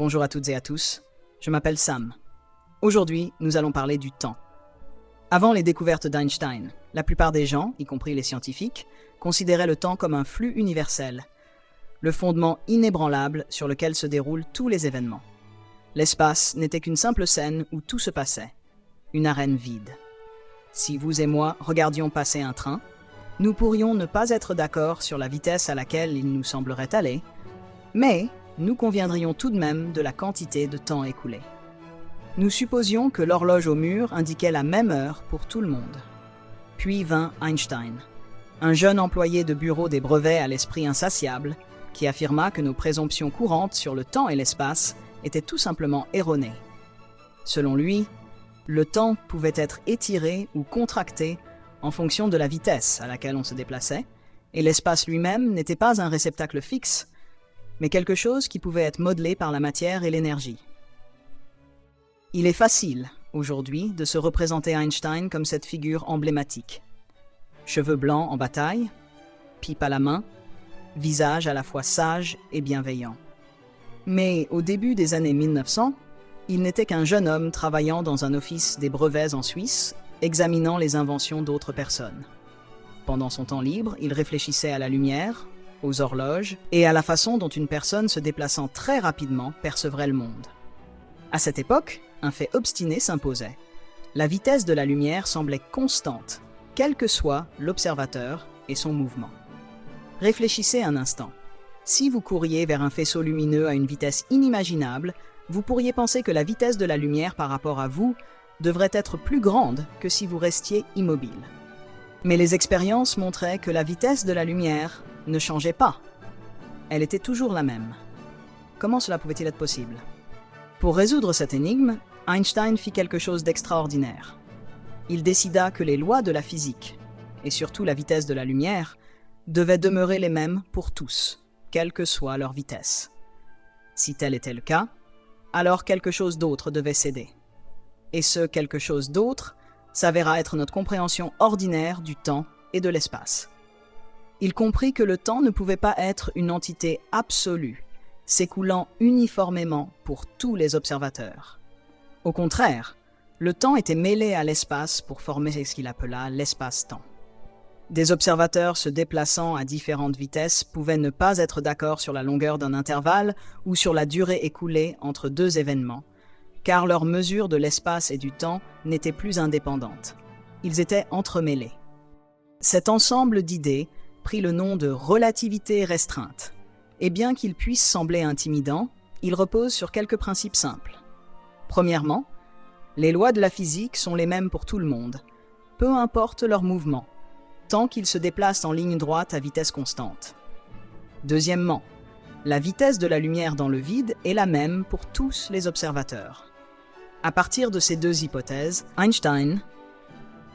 Bonjour à toutes et à tous, je m'appelle Sam. Aujourd'hui, nous allons parler du temps. Avant les découvertes d'Einstein, la plupart des gens, y compris les scientifiques, considéraient le temps comme un flux universel, le fondement inébranlable sur lequel se déroulent tous les événements. L'espace n'était qu'une simple scène où tout se passait, une arène vide. Si vous et moi regardions passer un train, nous pourrions ne pas être d'accord sur la vitesse à laquelle il nous semblerait aller, mais nous conviendrions tout de même de la quantité de temps écoulé. Nous supposions que l'horloge au mur indiquait la même heure pour tout le monde. Puis vint Einstein, un jeune employé de bureau des brevets à l'esprit insatiable, qui affirma que nos présomptions courantes sur le temps et l'espace étaient tout simplement erronées. Selon lui, le temps pouvait être étiré ou contracté en fonction de la vitesse à laquelle on se déplaçait, et l'espace lui-même n'était pas un réceptacle fixe, mais quelque chose qui pouvait être modelé par la matière et l'énergie. Il est facile, aujourd'hui, de se représenter Einstein comme cette figure emblématique. Cheveux blancs en bataille, pipe à la main, visage à la fois sage et bienveillant. Mais au début des années 1900, il n'était qu'un jeune homme travaillant dans un office des brevets en Suisse, examinant les inventions d'autres personnes. Pendant son temps libre, il réfléchissait à la lumière, aux horloges et à la façon dont une personne se déplaçant très rapidement percevrait le monde. À cette époque, un fait obstiné s'imposait. La vitesse de la lumière semblait constante, quel que soit l'observateur et son mouvement. Réfléchissez un instant. Si vous couriez vers un faisceau lumineux à une vitesse inimaginable, vous pourriez penser que la vitesse de la lumière par rapport à vous devrait être plus grande que si vous restiez immobile. Mais les expériences montraient que la vitesse de la lumière ne changeait pas. Elle était toujours la même. Comment cela pouvait-il être possible? Pour résoudre cette énigme, Einstein fit quelque chose d'extraordinaire. Il décida que les lois de la physique, et surtout la vitesse de la lumière, devaient demeurer les mêmes pour tous, quelle que soit leur vitesse. Si tel était le cas, alors quelque chose d'autre devait céder. Et ce quelque chose d'autre s'avéra être notre compréhension ordinaire du temps et de l'espace. Il comprit que le temps ne pouvait pas être une entité absolue, s'écoulant uniformément pour tous les observateurs. Au contraire, le temps était mêlé à l'espace pour former ce qu'il appela l'espace-temps. Des observateurs se déplaçant à différentes vitesses pouvaient ne pas être d'accord sur la longueur d'un intervalle ou sur la durée écoulée entre deux événements, car leur mesure de l'espace et du temps n'était plus indépendante. Ils étaient entremêlés. Cet ensemble d'idées prit le nom de relativité restreinte. Et bien qu'il puisse sembler intimidant, il repose sur quelques principes simples. Premièrement, les lois de la physique sont les mêmes pour tout le monde, peu importe leur mouvement, tant qu'ils se déplacent en ligne droite à vitesse constante. Deuxièmement, la vitesse de la lumière dans le vide est la même pour tous les observateurs. À partir de ces deux hypothèses, Einstein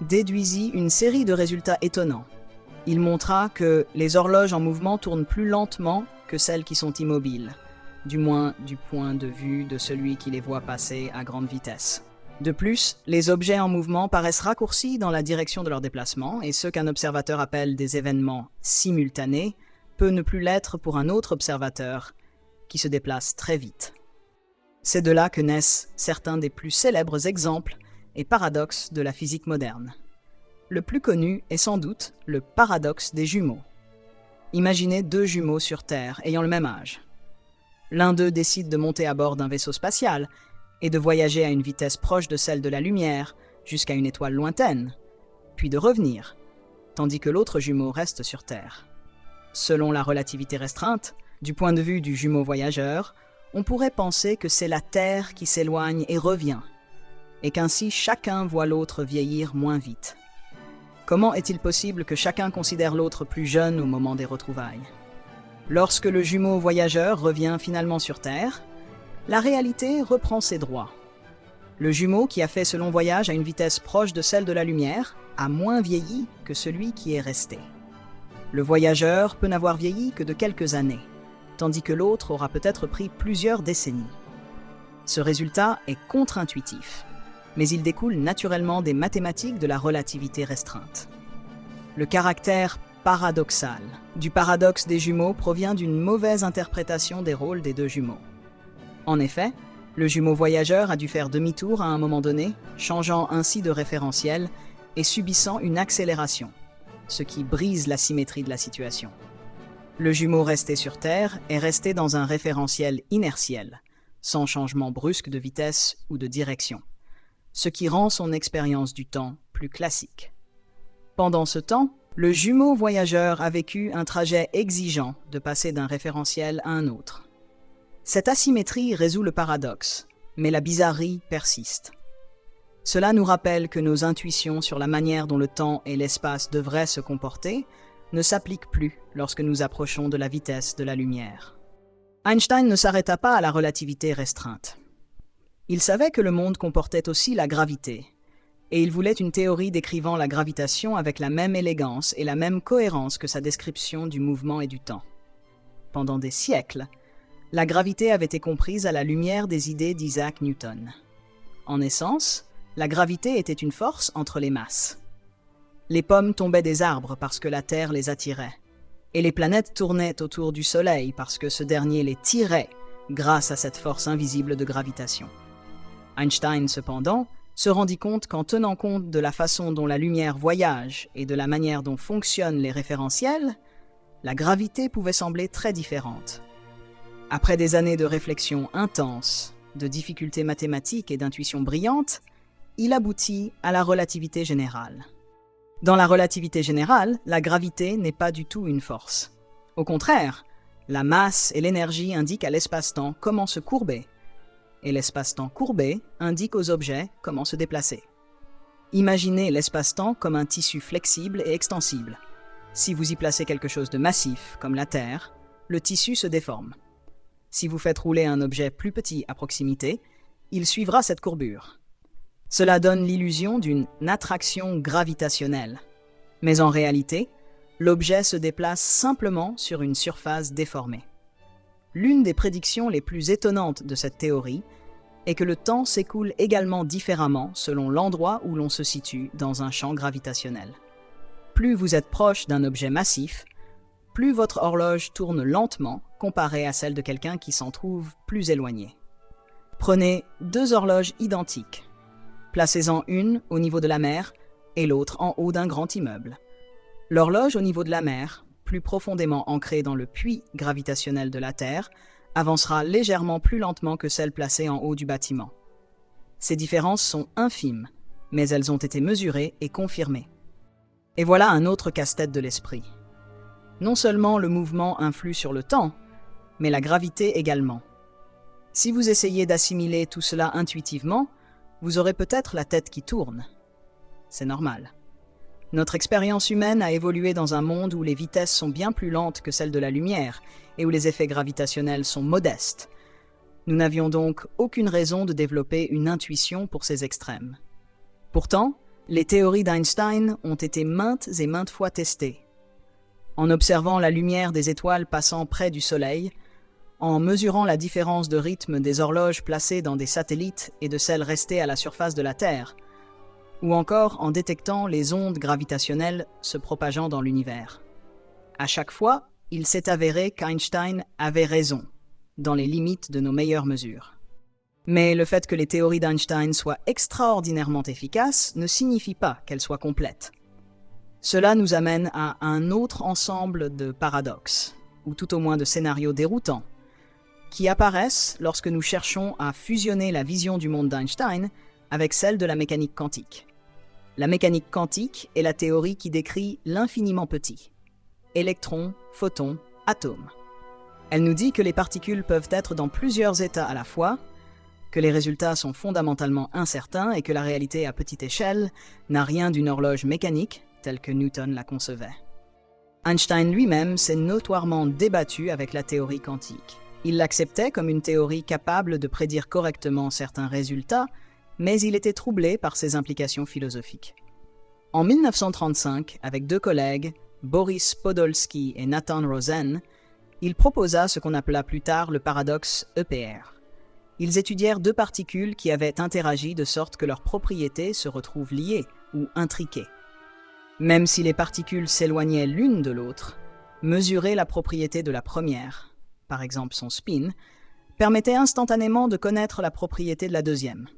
déduisit une série de résultats étonnants. Il montra que les horloges en mouvement tournent plus lentement que celles qui sont immobiles, du moins du point de vue de celui qui les voit passer à grande vitesse. De plus, les objets en mouvement paraissent raccourcis dans la direction de leur déplacement, et ce qu'un observateur appelle des événements simultanés peut ne plus l'être pour un autre observateur qui se déplace très vite. C'est de là que naissent certains des plus célèbres exemples et paradoxes de la physique moderne. Le plus connu est sans doute le paradoxe des jumeaux. Imaginez deux jumeaux sur Terre ayant le même âge. L'un d'eux décide de monter à bord d'un vaisseau spatial et de voyager à une vitesse proche de celle de la lumière jusqu'à une étoile lointaine, puis de revenir, tandis que l'autre jumeau reste sur Terre. Selon la relativité restreinte, du point de vue du jumeau voyageur, on pourrait penser que c'est la Terre qui s'éloigne et revient, et qu'ainsi chacun voit l'autre vieillir moins vite. Comment est-il possible que chacun considère l'autre plus jeune au moment des retrouvailles? Lorsque le jumeau voyageur revient finalement sur Terre, la réalité reprend ses droits. Le jumeau qui a fait ce long voyage à une vitesse proche de celle de la lumière a moins vieilli que celui qui est resté. Le voyageur peut n'avoir vieilli que de quelques années, tandis que l'autre aura peut-être pris plusieurs décennies. Ce résultat est contre-intuitif, mais il découle naturellement des mathématiques de la relativité restreinte. Le caractère paradoxal du paradoxe des jumeaux provient d'une mauvaise interprétation des rôles des deux jumeaux. En effet, le jumeau voyageur a dû faire demi-tour à un moment donné, changeant ainsi de référentiel et subissant une accélération, ce qui brise la symétrie de la situation. Le jumeau resté sur Terre est resté dans un référentiel inertiel, sans changement brusque de vitesse ou de direction, ce qui rend son expérience du temps plus classique. Pendant ce temps, le jumeau voyageur a vécu un trajet exigeant de passer d'un référentiel à un autre. Cette asymétrie résout le paradoxe, mais la bizarrerie persiste. Cela nous rappelle que nos intuitions sur la manière dont le temps et l'espace devraient se comporter ne s'appliquent plus lorsque nous approchons de la vitesse de la lumière. Einstein ne s'arrêta pas à la relativité restreinte. Il savait que le monde comportait aussi la gravité, et il voulait une théorie décrivant la gravitation avec la même élégance et la même cohérence que sa description du mouvement et du temps. Pendant des siècles, la gravité avait été comprise à la lumière des idées d'Isaac Newton. En essence, la gravité était une force entre les masses. Les pommes tombaient des arbres parce que la Terre les attirait, et les planètes tournaient autour du Soleil parce que ce dernier les tirait grâce à cette force invisible de gravitation. Einstein, cependant, se rendit compte qu'en tenant compte de la façon dont la lumière voyage et de la manière dont fonctionnent les référentiels, la gravité pouvait sembler très différente. Après des années de réflexion intense, de difficultés mathématiques et d'intuitions brillantes, il aboutit à la relativité générale. Dans la relativité générale, la gravité n'est pas du tout une force. Au contraire, la masse et l'énergie indiquent à l'espace-temps comment se courber, et l'espace-temps courbé indique aux objets comment se déplacer. Imaginez l'espace-temps comme un tissu flexible et extensible. Si vous y placez quelque chose de massif, comme la Terre, le tissu se déforme. Si vous faites rouler un objet plus petit à proximité, il suivra cette courbure. Cela donne l'illusion d'une attraction gravitationnelle. Mais en réalité, l'objet se déplace simplement sur une surface déformée. L'une des prédictions les plus étonnantes de cette théorie est que le temps s'écoule également différemment selon l'endroit où l'on se situe dans un champ gravitationnel. Plus vous êtes proche d'un objet massif, plus votre horloge tourne lentement comparée à celle de quelqu'un qui s'en trouve plus éloigné. Prenez deux horloges identiques. Placez-en une au niveau de la mer et l'autre en haut d'un grand immeuble. L'horloge au niveau de la mer, plus profondément ancrée dans le puits gravitationnel de la Terre, avancera légèrement plus lentement que celle placée en haut du bâtiment. Ces différences sont infimes, mais elles ont été mesurées et confirmées. Et voilà un autre casse-tête de l'esprit. Non seulement le mouvement influe sur le temps, mais la gravité également. Si vous essayez d'assimiler tout cela intuitivement, vous aurez peut-être la tête qui tourne. C'est normal. Notre expérience humaine a évolué dans un monde où les vitesses sont bien plus lentes que celles de la lumière et où les effets gravitationnels sont modestes. Nous n'avions donc aucune raison de développer une intuition pour ces extrêmes. Pourtant, les théories d'Einstein ont été maintes et maintes fois testées. En observant la lumière des étoiles passant près du Soleil, en mesurant la différence de rythme des horloges placées dans des satellites et de celles restées à la surface de la Terre, ou encore en détectant les ondes gravitationnelles se propageant dans l'univers. À chaque fois, il s'est avéré qu'Einstein avait raison, dans les limites de nos meilleures mesures. Mais le fait que les théories d'Einstein soient extraordinairement efficaces ne signifie pas qu'elles soient complètes. Cela nous amène à un autre ensemble de paradoxes, ou tout au moins de scénarios déroutants, qui apparaissent lorsque nous cherchons à fusionner la vision du monde d'Einstein avec celle de la mécanique quantique. La mécanique quantique est la théorie qui décrit l'infiniment petit. Électrons, photons, atomes. Elle nous dit que les particules peuvent être dans plusieurs états à la fois, que les résultats sont fondamentalement incertains et que la réalité à petite échelle n'a rien d'une horloge mécanique telle que Newton la concevait. Einstein lui-même s'est notoirement débattu avec la théorie quantique. Il l'acceptait comme une théorie capable de prédire correctement certains résultats, mais il était troublé par ses implications philosophiques. En 1935, avec deux collègues, Boris Podolsky et Nathan Rosen, il proposa ce qu'on appela plus tard le paradoxe EPR. Ils étudièrent deux particules qui avaient interagi de sorte que leurs propriétés se retrouvent liées ou intriquées. Même si les particules s'éloignaient l'une de l'autre, mesurer la propriété de la première, par exemple son spin, permettait instantanément de connaître la propriété de la deuxième.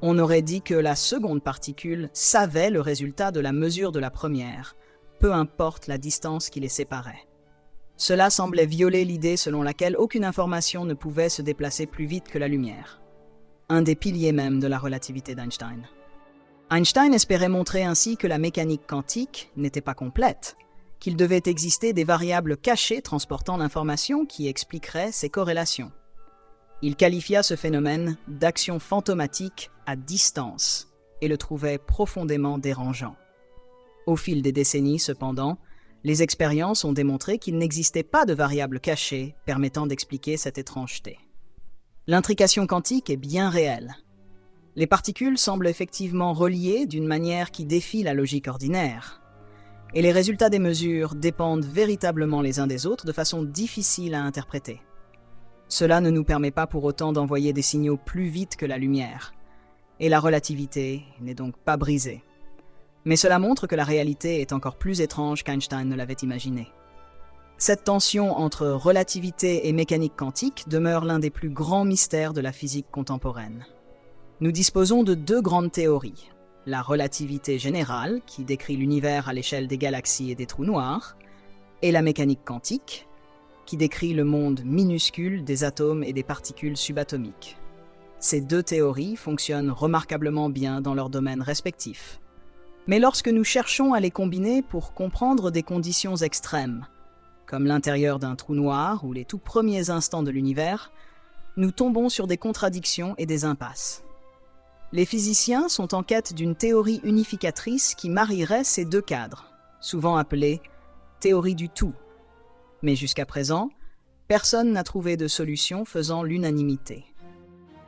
On aurait dit que la seconde particule savait le résultat de la mesure de la première, peu importe la distance qui les séparait. Cela semblait violer l'idée selon laquelle aucune information ne pouvait se déplacer plus vite que la lumière. Un des piliers même de la relativité d'Einstein. Einstein espérait montrer ainsi que la mécanique quantique n'était pas complète, qu'il devait exister des variables cachées transportant l'information qui expliqueraient ces corrélations. Il qualifia ce phénomène d'action fantomatique à distance et le trouvait profondément dérangeant. Au fil des décennies, cependant, les expériences ont démontré qu'il n'existait pas de variables cachées permettant d'expliquer cette étrangeté. L'intrication quantique est bien réelle. Les particules semblent effectivement reliées d'une manière qui défie la logique ordinaire, et les résultats des mesures dépendent véritablement les uns des autres de façon difficile à interpréter. Cela ne nous permet pas pour autant d'envoyer des signaux plus vite que la lumière, et la relativité n'est donc pas brisée. Mais cela montre que la réalité est encore plus étrange qu'Einstein ne l'avait imaginé. Cette tension entre relativité et mécanique quantique demeure l'un des plus grands mystères de la physique contemporaine. Nous disposons de deux grandes théories. La relativité générale, qui décrit l'univers à l'échelle des galaxies et des trous noirs, et la mécanique quantique, qui décrit le monde minuscule des atomes et des particules subatomiques. Ces deux théories fonctionnent remarquablement bien dans leurs domaines respectifs. Mais lorsque nous cherchons à les combiner pour comprendre des conditions extrêmes, comme l'intérieur d'un trou noir ou les tout premiers instants de l'univers, nous tombons sur des contradictions et des impasses. Les physiciens sont en quête d'une théorie unificatrice qui marierait ces deux cadres, souvent appelée « théorie du tout ». Mais jusqu'à présent, personne n'a trouvé de solution faisant l'unanimité.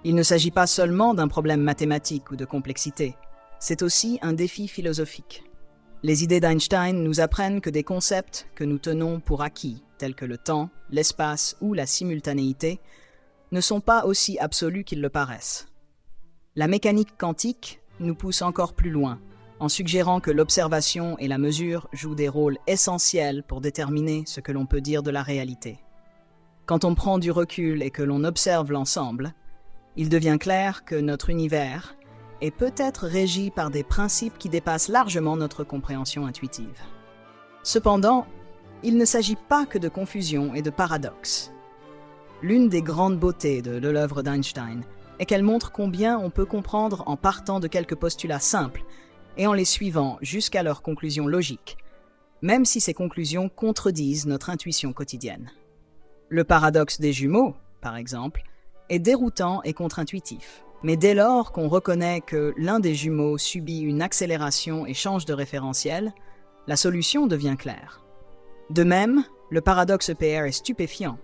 Il ne s'agit pas seulement d'un problème mathématique ou de complexité, c'est aussi un défi philosophique. Les idées d'Einstein nous apprennent que des concepts que nous tenons pour acquis, tels que le temps, l'espace ou la simultanéité, ne sont pas aussi absolus qu'ils le paraissent. La mécanique quantique nous pousse encore plus loin, en suggérant que l'observation et la mesure jouent des rôles essentiels pour déterminer ce que l'on peut dire de la réalité. Quand on prend du recul et que l'on observe l'ensemble, il devient clair que notre univers est peut-être régi par des principes qui dépassent largement notre compréhension intuitive. Cependant, il ne s'agit pas que de confusion et de paradoxes. L'une des grandes beautés de l'œuvre d'Einstein est qu'elle montre combien on peut comprendre en partant de quelques postulats simples et en les suivant jusqu'à leur conclusion logique, même si ces conclusions contredisent notre intuition quotidienne. Le paradoxe des jumeaux, par exemple, est déroutant et contre-intuitif. Mais dès lors qu'on reconnaît que l'un des jumeaux subit une accélération et change de référentiel, la solution devient claire. De même, le paradoxe EPR est stupéfiant,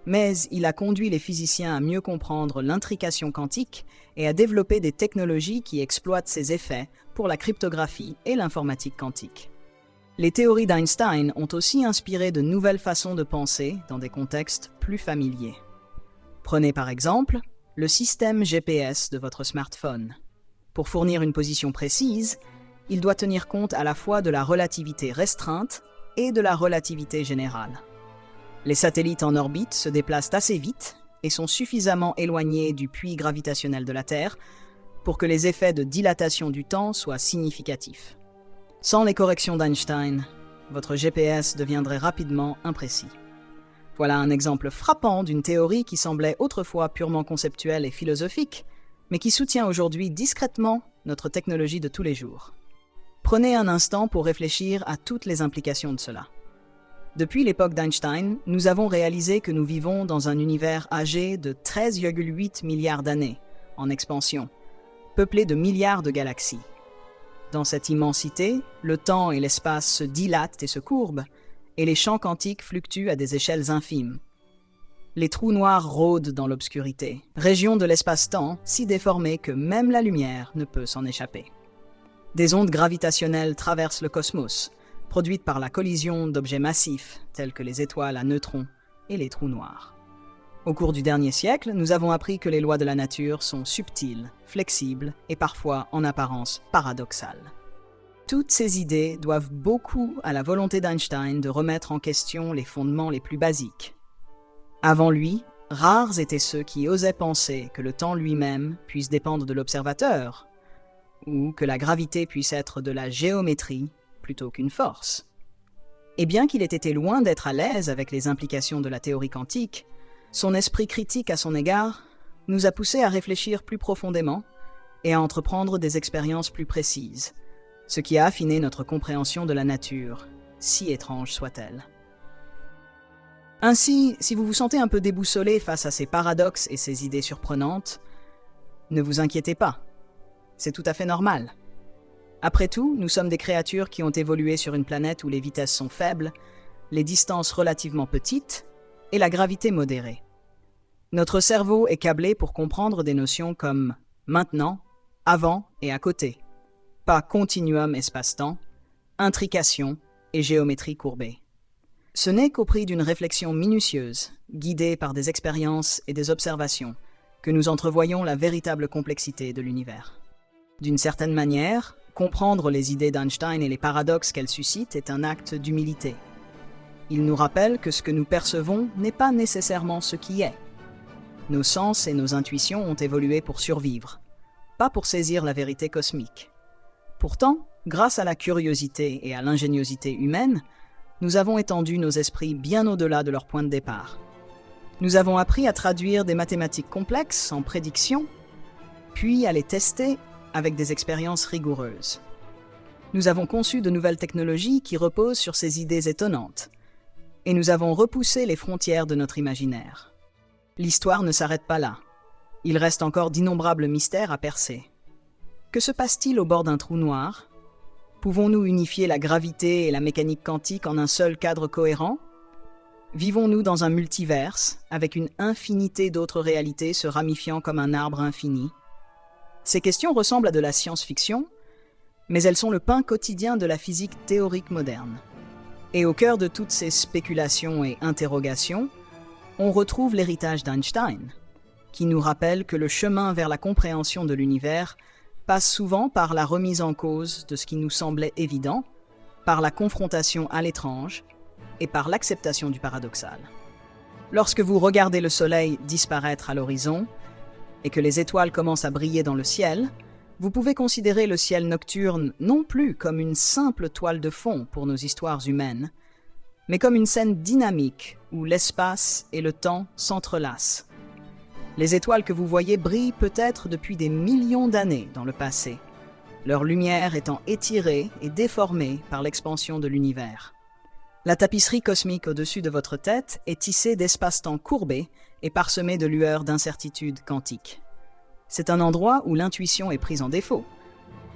mais il a conduit les physiciens à mieux comprendre l'intrication quantique et à développer des technologies qui exploitent ces effets pour la cryptographie et l'informatique quantique. Les théories d'Einstein ont aussi inspiré de nouvelles façons de penser dans des contextes plus familiers. Prenez par exemple le système GPS de votre smartphone. Pour fournir une position précise, il doit tenir compte à la fois de la relativité restreinte et de la relativité générale. Les satellites en orbite se déplacent assez vite et sont suffisamment éloignés du puits gravitationnel de la Terre pour que les effets de dilatation du temps soient significatifs. Sans les corrections d'Einstein, votre GPS deviendrait rapidement imprécis. Voilà un exemple frappant d'une théorie qui semblait autrefois purement conceptuelle et philosophique, mais qui soutient aujourd'hui discrètement notre technologie de tous les jours. Prenez un instant pour réfléchir à toutes les implications de cela. Depuis l'époque d'Einstein, nous avons réalisé que nous vivons dans un univers âgé de 13,8 milliards d'années, en expansion, peuplé de milliards de galaxies. Dans cette immensité, le temps et l'espace se dilatent et se courbent, et les champs quantiques fluctuent à des échelles infimes. Les trous noirs rôdent dans l'obscurité, région de l'espace-temps si déformée que même la lumière ne peut s'en échapper. Des ondes gravitationnelles traversent le cosmos, produites par la collision d'objets massifs tels que les étoiles à neutrons et les trous noirs. Au cours du dernier siècle, nous avons appris que les lois de la nature sont subtiles, flexibles et parfois en apparence paradoxales. Toutes ces idées doivent beaucoup à la volonté d'Einstein de remettre en question les fondements les plus basiques. Avant lui, Rares étaient ceux qui osaient penser que le temps lui-même puisse dépendre de l'observateur, ou que la gravité puisse être de la géométrie plutôt qu'une force. Et bien qu'il ait été loin d'être à l'aise avec les implications de la théorie quantique, son esprit critique à son égard nous a poussés à réfléchir plus profondément et à entreprendre des expériences plus précises, ce qui a affiné notre compréhension de la nature, si étrange soit-elle. Ainsi, si vous vous sentez un peu déboussolé face à ces paradoxes et ces idées surprenantes, ne vous inquiétez pas. C'est tout à fait normal. Après tout, nous sommes des créatures qui ont évolué sur une planète où les vitesses sont faibles, les distances relativement petites et la gravité modérée. Notre cerveau est câblé pour comprendre des notions comme maintenant, avant et à côté, pas continuum espace-temps, intrication et géométrie courbée. Ce n'est qu'au prix d'une réflexion minutieuse, guidée par des expériences et des observations, que nous entrevoyons la véritable complexité de l'univers. D'une certaine manière, comprendre les idées d'Einstein et les paradoxes qu'elles suscitent est un acte d'humilité. Il nous rappelle que ce que nous percevons n'est pas nécessairement ce qui est. Nos sens et nos intuitions ont évolué pour survivre, pas pour saisir la vérité cosmique. Pourtant, grâce à la curiosité et à l'ingéniosité humaine, nous avons étendu nos esprits bien au-delà de leur point de départ. Nous avons appris à traduire des mathématiques complexes en prédictions, puis à les tester avec des expériences rigoureuses. Nous avons conçu de nouvelles technologies qui reposent sur ces idées étonnantes, et nous avons repoussé les frontières de notre imaginaire. L'histoire ne s'arrête pas là. Il reste encore d'innombrables mystères à percer. Que se passe-t-il au bord d'un trou noir ? Pouvons-nous unifier la gravité et la mécanique quantique en un seul cadre cohérent ? Vivons-nous dans un multiverse, avec une infinité d'autres réalités se ramifiant comme un arbre infini ? Ces questions ressemblent à de la science-fiction, mais elles sont le pain quotidien de la physique théorique moderne. Et au cœur de toutes ces spéculations et interrogations, on retrouve l'héritage d'Einstein, qui nous rappelle que le chemin vers la compréhension de l'univers passe souvent par la remise en cause de ce qui nous semblait évident, par la confrontation à l'étrange et par l'acceptation du paradoxal. Lorsque vous regardez le soleil disparaître à l'horizon et que les étoiles commencent à briller dans le ciel, vous pouvez considérer le ciel nocturne non plus comme une simple toile de fond pour nos histoires humaines, mais comme une scène dynamique où l'espace et le temps s'entrelacent. Les étoiles que vous voyez brillent peut-être depuis des millions d'années dans le passé, leur lumière étant étirée et déformée par l'expansion de l'univers. La tapisserie cosmique au-dessus de votre tête est tissée d'espace-temps courbés et parsemée de lueurs d'incertitude quantique. C'est un endroit où l'intuition est prise en défaut,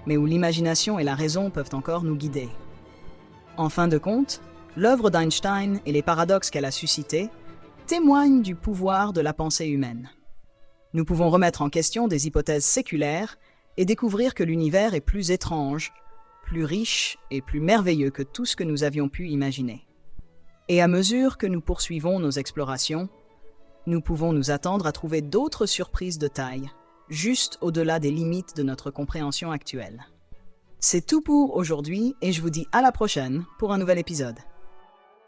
mais où l'imagination et la raison peuvent encore nous guider. En fin de compte, l'œuvre d'Einstein et les paradoxes qu'elle a suscités témoignent du pouvoir de la pensée humaine. Nous pouvons remettre en question des hypothèses séculaires et découvrir que l'univers est plus étrange, plus riche et plus merveilleux que tout ce que nous avions pu imaginer. Et à mesure que nous poursuivons nos explorations, nous pouvons nous attendre à trouver d'autres surprises de taille, juste au-delà des limites de notre compréhension actuelle. C'est tout pour aujourd'hui et je vous dis à la prochaine pour un nouvel épisode.